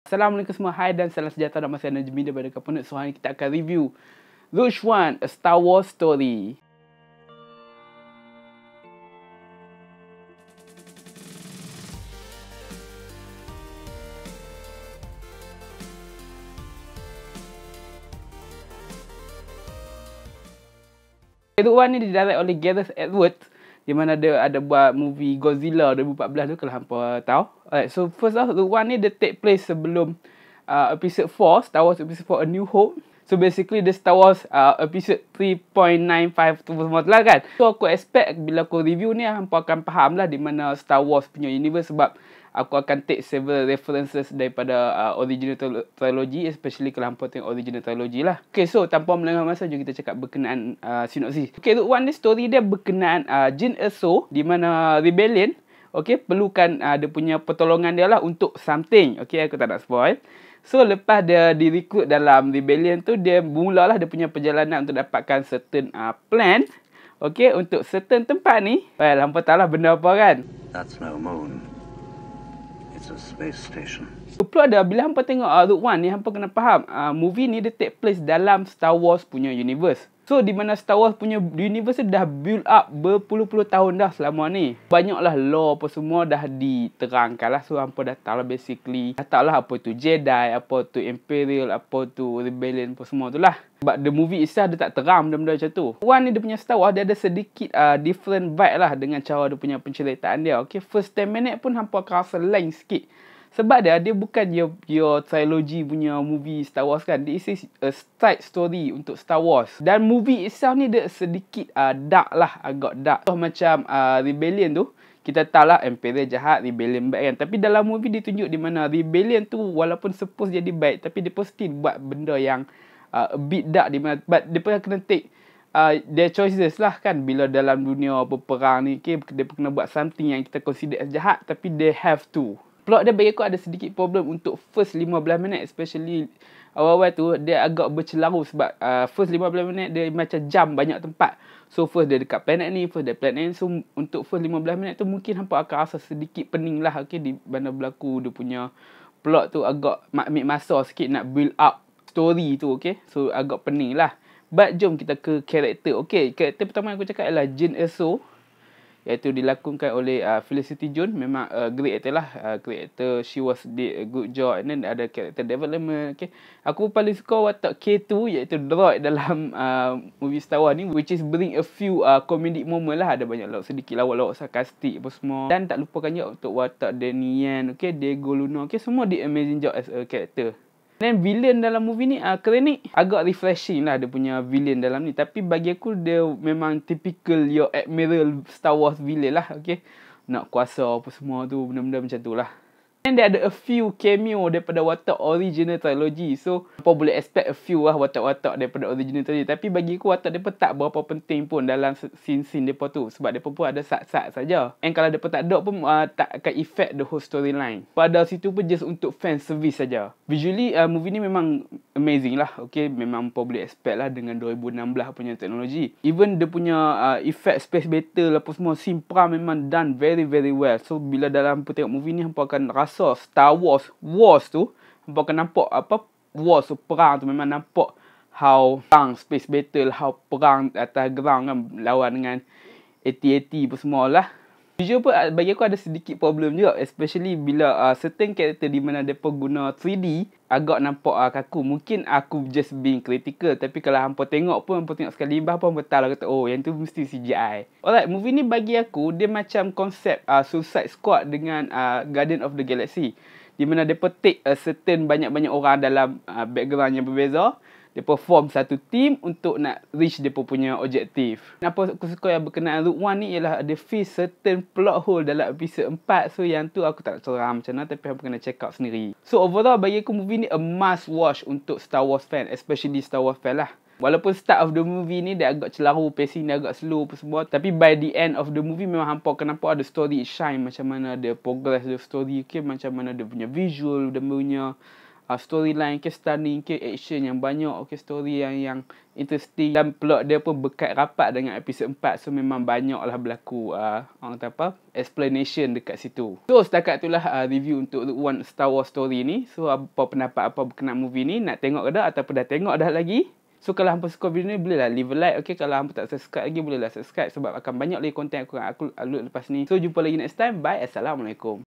Assalamualaikum semua, hai dan salam sejahtera dan masih Najmi daripada Kapunut. So hari ni kita akan review Rogue One, A Star Wars Story. Rogue One ni didirect oleh Gareth Edwards, di mana dia ada buat movie Godzilla 2014 tu, kalau hampa tahu. Alright, so first off, Rogue One ni dia take place sebelum episode 4, Star Wars episode 4 A New Hope. So basically the Star Wars episode 3.95 tu semua tu lah kan. So aku expect bila aku review ni hampa akan faham lah di mana Star Wars punya universe, sebab aku akan take several references daripada original trilogy, especially kalau hampa tengok original trilogy lah. Okay, so tanpa melengah masa, jom kita cakap berkenaan sinopsis. Okay, Rogue One ni story dia berkenaan Jyn Erso, di mana rebellion perlukan dia punya pertolongan dia lah untuk something. Okay, aku tak nak spoil. So lepas dia direkrut dalam rebellion tu, dia mulalah dia punya perjalanan untuk dapatkan certain plan untuk certain tempat ni. Well, hampa tahu lah benda apa kan. That's no moon. It's a space station. Plot dia, bila hampa tengok Rogue One ni, hampa kena faham movie ni dia take place dalam Star Wars punya universe. So di mana Star Wars punya universe dah build up berpuluh-puluh tahun dah selama ni. Banyaklah lore apa semua dah diterangkan lah. So hampa dah tahu lah basically. Dah tahu lah apa tu Jedi, apa tu Imperial, apa tu Rebellion, apa semua tu lah. But the movie itself dia tak terang benda-benda macam tu. One ni dia punya Star Wars dia ada sedikit different vibe lah dengan cara dia punya penceritaan dia. Okay, first 10 minit pun hampa akan rasa lain sikit. Sebab dia bukan your trilogy punya movie Star Wars kan. This is a side story untuk Star Wars. Dan movie itself ni dia sedikit dark lah. Agak dark. So, macam Rebellion tu, kita tahu lah Imperial jahat, Rebellion baik kan. Tapi dalam movie ditunjuk di mana Rebellion tu walaupun suppose jadi baik, tapi dia pun still buat benda yang a bit dark di mana. But dia pun kena take their choices lah kan. Bila dalam dunia berperang ni, dia pun kena buat something yang kita consider as jahat, tapi they have to. Plot dia bagi aku ada sedikit problem untuk first 15 minit, especially awal-awal tu dia agak bercelaru sebab first 15 minit dia macam jam banyak tempat. So first dia dekat planet ni, first dia planet ni. So untuk first 15 minit tu mungkin hampa akan rasa sedikit pening lah di mana berlaku dia punya plot tu agak ambil masa sikit nak build up story tu. So agak pening lah. But jom kita ke karakter. Karakter pertama yang aku cakap ialah Jyn Erso, iaitu dilakonkan oleh Felicity Jones. Memang great actor lah. Great actor. She was did a good job. And then ada character development. Aku paling suka watak K2, iaitu droid dalam movie Star Wars ni, which is bring a few comedic moment lah. Ada banyak sedikit lawak-lawak sarkastik apa semua. Dan tak lupakan juga untuk watak Donnie Yen, Diego Luna. Semua did amazing job as a character. Dan villain dalam movie ni, Krennic agak refreshing lah dia punya villain dalam ni. Tapi bagi aku dia memang typical your Admiral Star Wars villain lah. Nak kuasa apa semua tu, benda-benda macam tu lah. Dan dia ada a few cameo daripada watak original trilogy. So apa boleh expect a few lah watak-watak daripada original trilogy. Tapi bagi aku watak dia pun tak berapa penting pun dalam scene-scene depa tu. Sebab depa pun ada sat-sat saja. And kalau depa tak ada pun tak akan affect the whole storyline. Pada situ pun just untuk fan service saja. Visually movie ni memang amazing lah. Memang apa boleh expect lah dengan 2016 punya teknologi. Even dia punya effect space battle apa semua, scene perang memang done very very well. So bila dalam tengok movie ni hampa akan rasa Star Wars tu, hampa akan nampak wars tu, perang tu memang nampak how perang space battle, how perang atas ground kan, lawan dengan AT-AT apa semua lah. Visual pun bagi aku ada sedikit problem juga, especially bila certain character di mana depa guna 3D agak nampak kaku. Mungkin aku just being critical, tapi kalau hampa tengok pun, hampa tengok sekali limbah pun hampa tahu lah, kata oh yang tu mesti CGI. Alright, movie ni bagi aku dia macam konsep Suicide Squad dengan Guardian of the Galaxy, di mana depa take certain banyak-banyak orang dalam background yang berbeza. Depa form satu team untuk nak reach depa punya objektif. Apa aku suka yang berkenaan Rogue One ni ialah ada feel certain plot hole dalam episod 4. So yang tu aku tak cerah macam mana, tapi hampa kena check out sendiri. So overall bagi aku movie ni a must watch untuk Star Wars fan, especially Star Wars fan lah. Walaupun start of the movie ni dia agak celaru, pacing dia agak slow apa semua, tapi by the end of the movie memang hampa akan nampak ada story shine, macam mana dia progress the story, macam mana dia punya visual, dia punya storyline ke stunning ke action yang banyak, story yang interesting, dan plot dia pun berkait rapat dengan episod 4. So memang banyaklah berlaku orang kata apa, explanation dekat situ. So setakat itulah review untuk Rogue One Star Wars story ni. So apa pendapat apa berkenaan movie ni, nak tengok ke dah ataupun dah tengok dah lagi? So kalau hampa suka video ni, bolehlah leave a like. Okay, kalau hampa tak subscribe lagi, bolehlah subscribe sebab akan banyak lagi konten aku upload lepas ni. So jumpa lagi next time. Bye. Assalamualaikum.